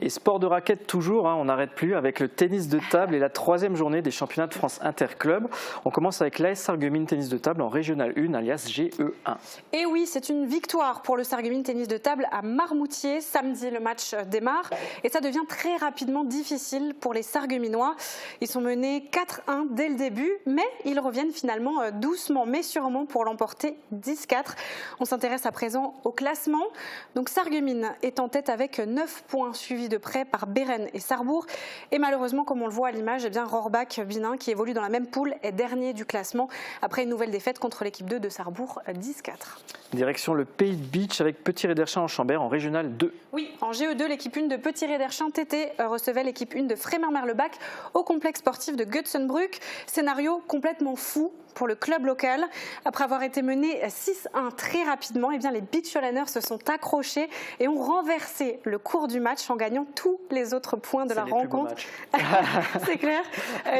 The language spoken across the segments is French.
Et sport de raquette toujours, on n'arrête plus avec le tennis de table et la troisième journée des championnats de France Interclub. On commence avec l'AS Sarreguemines Tennis de table en Régional 1 alias GE1. Et oui, c'est une victoire pour le Sarreguemines Tennis de table à Marmoutier. Samedi, le match démarre et ça devient très rapidement difficile pour les Sarregueminois. Ils sont menés 4-1 dès le début, mais ils reviennent finalement doucement mais sûrement pour l'emporter 10-4. On s'intéresse à présent au classement. Donc Sarreguemines est en tête avec 9 points, suivi de près par Bérennes et Sarrebourg. Et malheureusement, comme on le voit à l'image, Rohrbach-Binin, qui évolue dans la même poule, est dernier du classement après une nouvelle défaite contre l'équipe 2 de Sarrebourg, 10-4. Direction le Pays de Beach avec Petit Réderchin en Chambert en Régional 2. Oui, en GE2, l'équipe 1 de Petit Réderchin TT recevait l'équipe 1 de Frémur-Merlebach au complexe sportif de Götzenbrück. Scénario complètement fou pour le club local. Après avoir été mené 6-1 très rapidement, les Beachlanders se sont accrochés et ont renversé le cours du match en gagnant tous les autres points de la rencontre. C'est clair.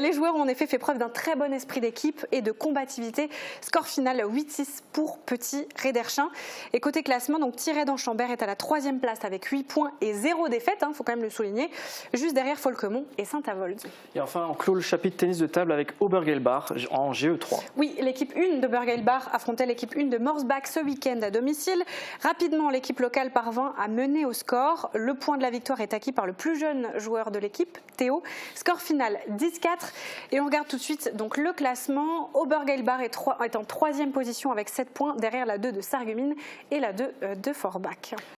Les joueurs ont en effet fait preuve d'un très bon esprit d'équipe et de combativité. Score final 8-6 pour Petit Réderchin. Et côté classement, donc Thierry Chambert est à la 3e place avec 8 points et 0 défaite, faut quand même le souligner, juste derrière Folquemont et Saint-Avold. Et enfin, on clôt le chapitre tennis de table avec Obergelbach en GE3. Oui, l'équipe 1 de Burgelbach affrontait l'équipe 1 de Morsbach ce week-end à domicile. Rapidement, l'équipe locale parvint à mener au score. Le point de la victoire est acquis par le plus jeune joueur de l'équipe, Théo. Score final 10-4. Et on regarde tout de suite donc, le classement. Obergelbach est en 3e position avec 7 points derrière la 2 de Sarreguemines et la 2 de Forbach.